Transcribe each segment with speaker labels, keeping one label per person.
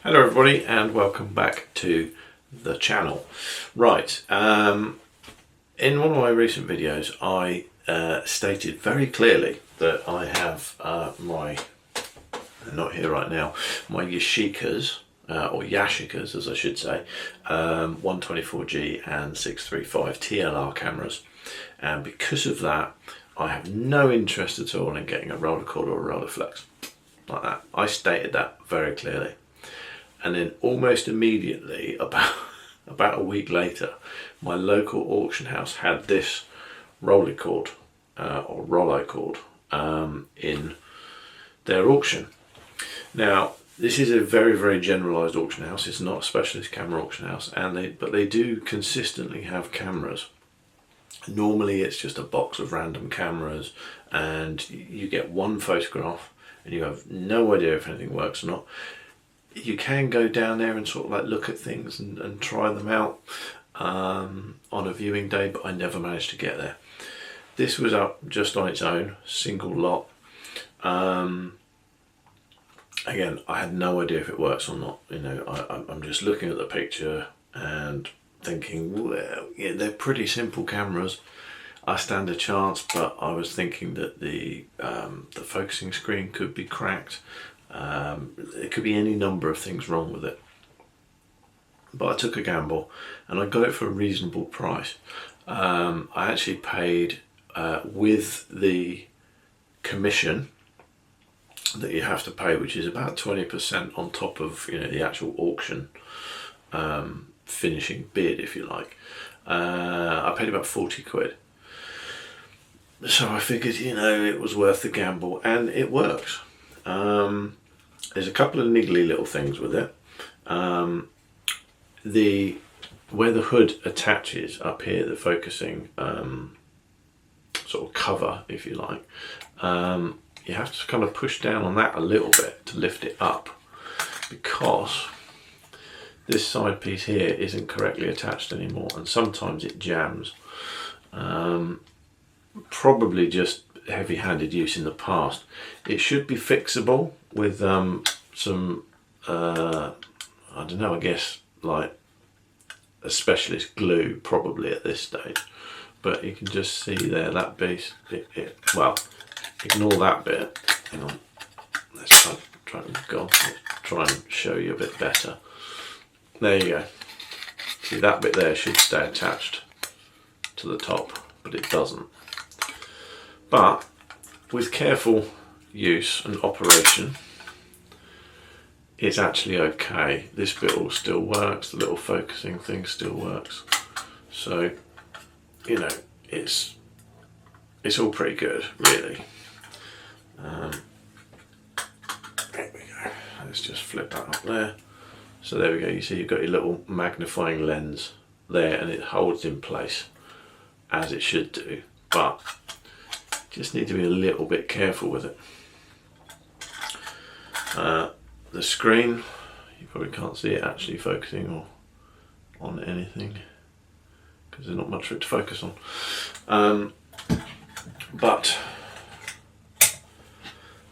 Speaker 1: Hello everybody and welcome back to the channel. Right, in one of my recent videos I stated very clearly that I have my, not here right now, my Yashicas, or Yashicas as I should say, 124G and 635 TLR cameras, and because of that I have no interest at all in getting a Rolleicord or a Rolleiflex like that. I stated that very clearly. And then almost immediately, about a week later, my local auction house had this Rolleicord or Rolleicord in their auction. Now, this is a very, very generalised auction house. It's not a specialist camera auction house, but they do consistently have cameras. Normally, it's just a box of random cameras, and you get one photograph, and you have no idea if anything works or not. You can go down there and sort of like look at things and try them out on a viewing day, but I never managed to get there. This was up just on its own, single lot. Again, I had no idea if it works or not. You know, I'm just looking at the picture and thinking, well, yeah, they're pretty simple cameras. I stand a chance, but I was thinking that the focusing screen could be cracked. There could be any number of things wrong with it, but I took a gamble and I got it for a reasonable price. I actually paid with the commission that you have to pay, which is about 20% on top of, you know, the actual auction finishing bid, if you like. I paid about 40 quid. So I figured, you know, it was worth the gamble, and it works. There's a couple of niggly little things with it. Where the hood attaches up here, the focusing sort of cover, if you like, you have to kind of push down on that a little bit to lift it up, because this side piece here isn't correctly attached anymore, and sometimes it jams. Probably just heavy-handed use in the past. It should be fixable with some I don't know, I guess like a specialist glue probably at this stage, but you can just see there that base, well, ignore that bit. Hang on, let's try and show you a bit better. There you go. See, that bit there should stay attached to the top, but it doesn't. But with careful use and operation, it's actually okay. This bit all still works, the little focusing thing still works. So, you know, it's all pretty good, really. There we go. Let's just flip that up there. So there we go, you see you've got your little magnifying lens there, and it holds in place as it should do, but just need to be a little bit careful with it. The screen, you probably can't see it actually focusing or on anything because there's not much for it to focus on. But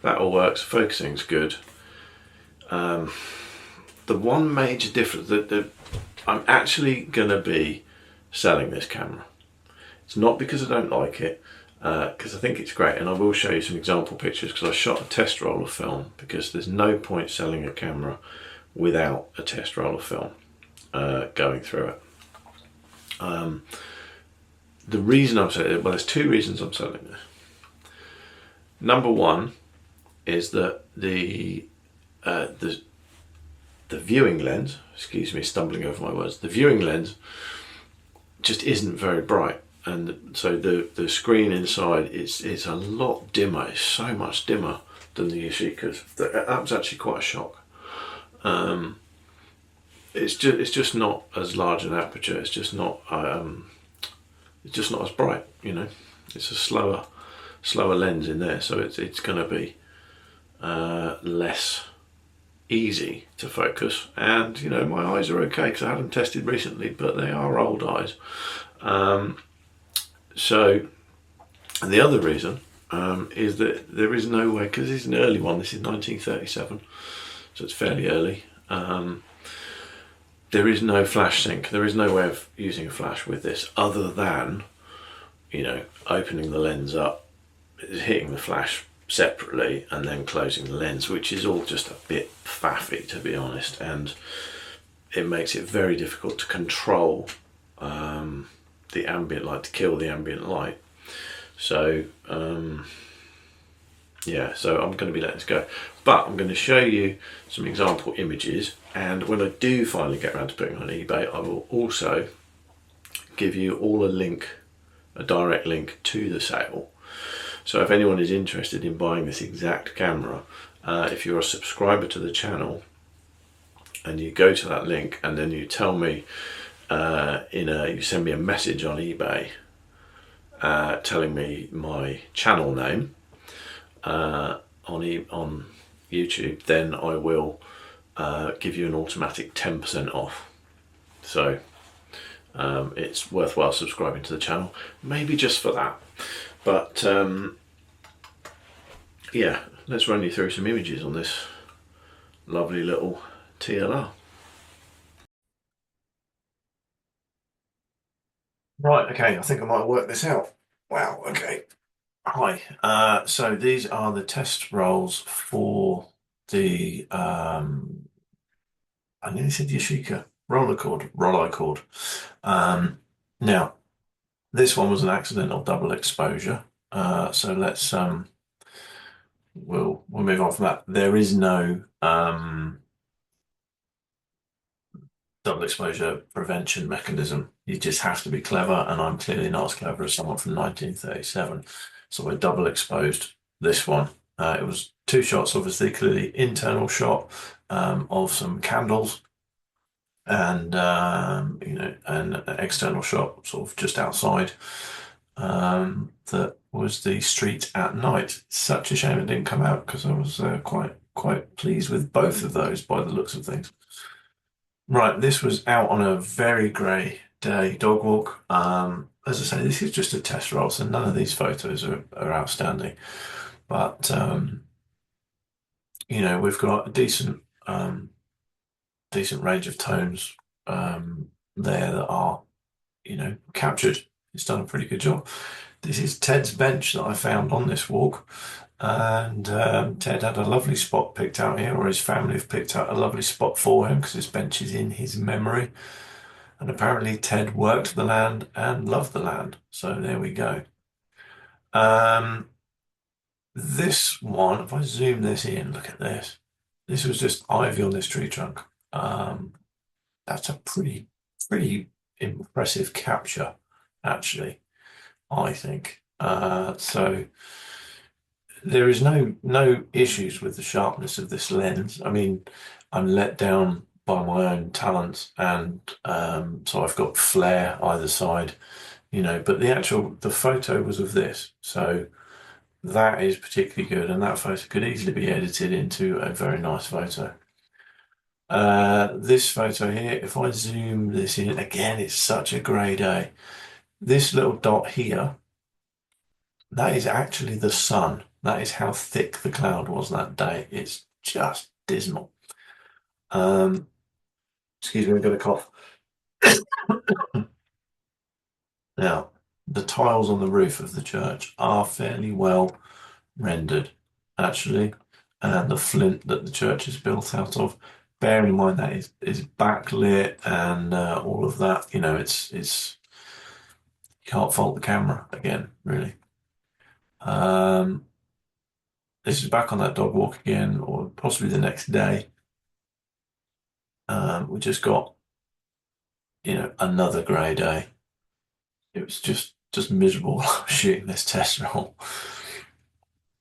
Speaker 1: that all works, focusing's good. The one major difference that I'm actually gonna be selling this camera. It's not because I don't like it, because I think it's great, and I will show you some example pictures because I shot a test roll of film, because there's no point selling a camera without a test roll of film going through it. The reason I'm selling it, well, there's two reasons I'm selling this. Number one is that the viewing lens, excuse me, stumbling over my words, the viewing lens just isn't very bright. And so the screen inside is a lot dimmer. It's so much dimmer than the Yashicas. That was actually quite a shock. It's just not as large an aperture. It's just not as bright. You know, it's a slower lens in there, so it's going to be less easy to focus. And you know, my eyes are okay because I had them tested recently, but they are old eyes. So, and the other reason is that there is no way, because it's an early one, this is 1937, so it's fairly early. There is no flash sync. There is no way of using a flash with this other than, opening the lens up, hitting the flash separately, and then closing the lens, which is all just a bit faffy, to be honest, and it makes it very difficult to control the ambient light, to kill the ambient light. So yeah, so I'm going to be letting this go, but I'm going to show you some example images, and when I do finally get around to putting on eBay, I will also give you all a direct link to the sale. So if anyone is interested in buying this exact camera, if you're a subscriber to the channel and you go to that link and then you tell me, you send me a message on eBay telling me my channel name on YouTube, then I will give you an automatic 10% off. So it's worthwhile subscribing to the channel, maybe just for that. But yeah, let's run you through some images on this lovely little TLR. Right, okay, I think I might work this out. Wow, okay. Hi, so these are the test rolls for the, I nearly said Yashica, Rolleicord. Now, this one was an accidental double exposure, so let's, we'll move on from that. There is no double exposure prevention mechanism. You just have to be clever, and I'm clearly not as clever as someone from 1937. So I double exposed this one. It was two shots, obviously, clearly internal shot of some candles, and an external shot sort of just outside. That was the street at night. Such a shame it didn't come out, because I was quite pleased with both of those by the looks of things. Right, this was out on a very grey day dog walk. As I say, this is just a test roll, so none of these photos are outstanding. But we've got a decent range of tones there that are captured. It's done a pretty good job. This is Ted's bench that I found on this walk, and Ted had a lovely spot picked out here, or his family have picked out a lovely spot for him, because this bench is in his memory. And apparently Ted worked the land and loved the land. So there we go. This one, if I zoom this in, look at this. This was just ivy on this tree trunk. That's a pretty impressive capture, actually, I think. So there is no issues with the sharpness of this lens. I mean, I'm let down by my own talents, and so I've got flare either side, but the photo was of this, so that is particularly good, and that photo could easily be edited into a very nice photo. This photo here, if I zoom this in again, it's such a grey day. This little dot here, that is actually the sun. That is how thick the cloud was that day. It's just dismal. Excuse me, I've got a cough. Now, the tiles on the roof of the church are fairly well rendered, actually, and the flint that the church is built out of, bearing in mind that is backlit and all of that, it's you can't fault the camera again, really. This is back on that dog walk again, or possibly the next day. We just got, another grey day. It was just miserable shooting this test roll.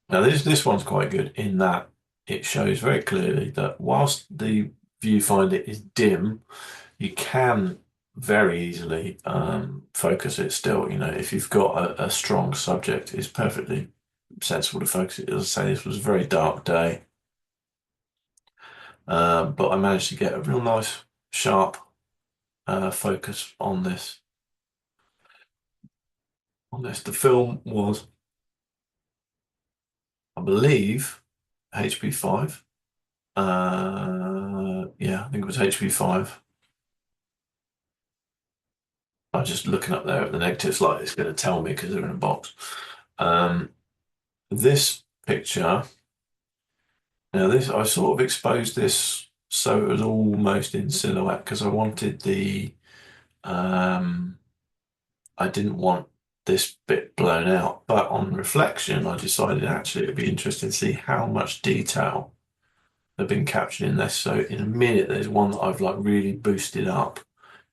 Speaker 1: Now this one's quite good in that it shows very clearly that whilst the viewfinder is dim, you can very easily focus it still. If you've got a strong subject, it's perfectly sensible to focus it. As I say, this was a very dark day, but I managed to get a real nice sharp focus on this. The film was, I believe, HP5. yeah, I think it was HP5. I'm just looking up there at the negatives light. It's going to tell me because they're in a box. Um, this picture, now this I sort of exposed this so it was almost in silhouette because I wanted the I didn't want this bit blown out. But on reflection, I decided actually it'd be interesting to see how much detail have been captured in this. So in a minute, there's one that I've like really boosted up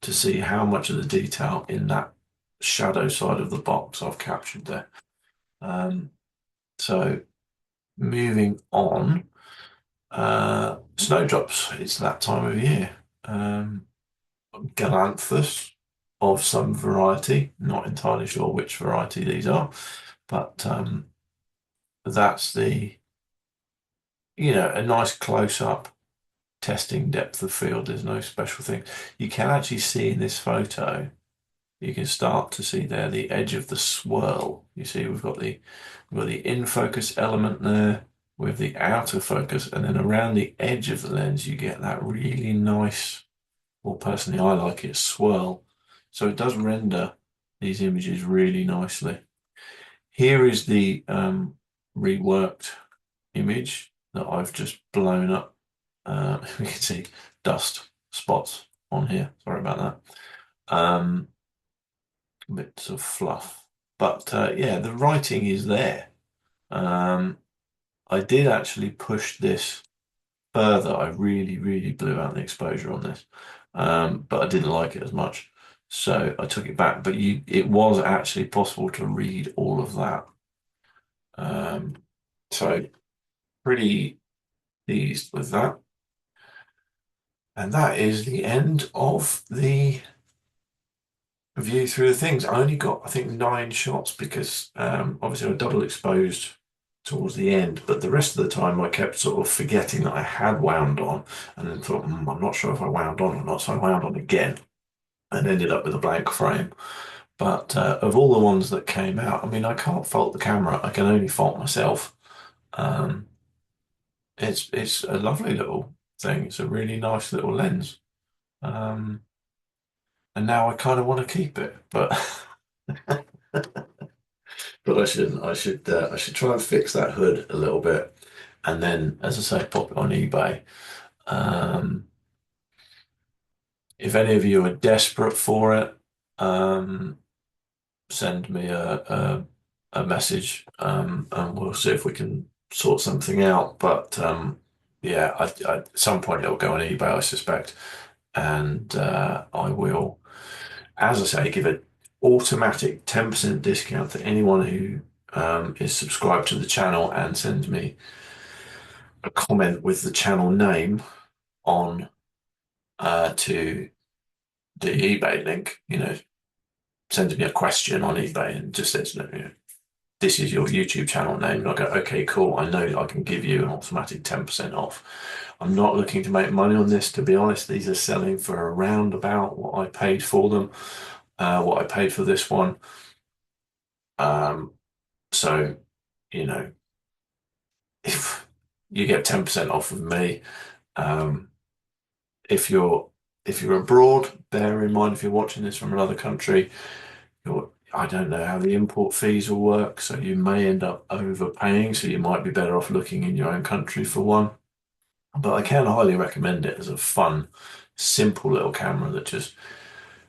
Speaker 1: to see how much of the detail in that shadow side of the box I've captured there. So moving on, snowdrops. It's that time of year. Galanthus of some variety. Not entirely sure which variety these are, but that's a nice close up testing depth of field. There's no special thing. You can actually see in this photo, you can start to see there the edge of the swirl. You see we've got the in focus element there with the outer focus, and then around the edge of the lens you get that really nice, well personally I like it, swirl. So it does render these images really nicely. Here is the reworked image that I've just blown up. We can see dust spots on here. Sorry about that. Bits of fluff. But yeah, the writing is there. I did actually push this further. I really, really blew out the exposure on this. But I didn't like it as much. So I took it back. But it was actually possible to read all of that. So pretty pleased with that. And that is the end of the view through the things. I only got, I think, 9 shots because obviously I double exposed towards the end, but the rest of the time I kept sort of forgetting that I had wound on and then thought, I'm not sure if I wound on or not. So I wound on again and ended up with a blank frame. But of all the ones that came out, I mean, I can't fault the camera. I can only fault myself. Um, it's a lovely little thing. It's a really nice little lens. Um, and now I kind of want to keep it, but but I shouldn't. I should try and fix that hood a little bit, and then, as I say, pop it on eBay. Um, if any of you are desperate for it, um, send me a message, and we'll see if we can sort something out. But yeah, at some point it'll go on eBay, I suspect, and I will, as I say, give an automatic 10% discount to anyone who is subscribed to the channel and sends me a comment with the channel name on to the eBay link, sends me a question on eBay and just says, this is your YouTube channel name. And I go, okay, cool. I know I can give you an automatic 10% off. I'm not looking to make money on this, to be honest. These are selling for around about what I paid for them, what I paid for this one. So, you know, if you get 10% off of me, um, if you're abroad, bear in mind if you're watching this from another country, I don't know how the import fees will work, so you may end up overpaying, so you might be better off looking in your own country for one. But I can highly recommend it as a fun, simple little camera that just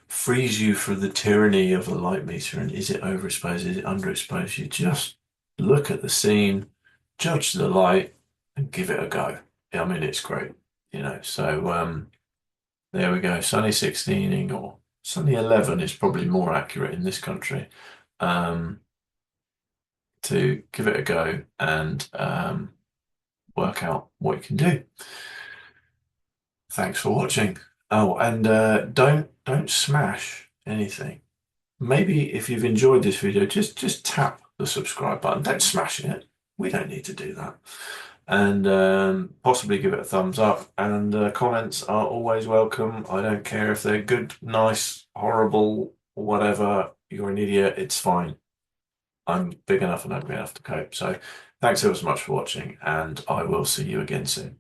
Speaker 1: frees you from the tyranny of a light meter and is it overexposed, is it underexposed? You just look at the scene, judge the light, and give it a go. I mean, it's great, So there we go. Sunny 16ing or Sunny 11 is probably more accurate in this country. To give it a go and work out what you can do. Thanks for watching. Oh, and don't smash anything. Maybe if you've enjoyed this video, just tap the subscribe button. Don't smash it. We don't need to do that. And possibly give it a thumbs up. And comments are always welcome. I don't care if they're good, nice, horrible, whatever. You're an idiot. It's fine. I'm big enough and ugly enough to cope. So thanks ever so much for watching, and I will see you again soon.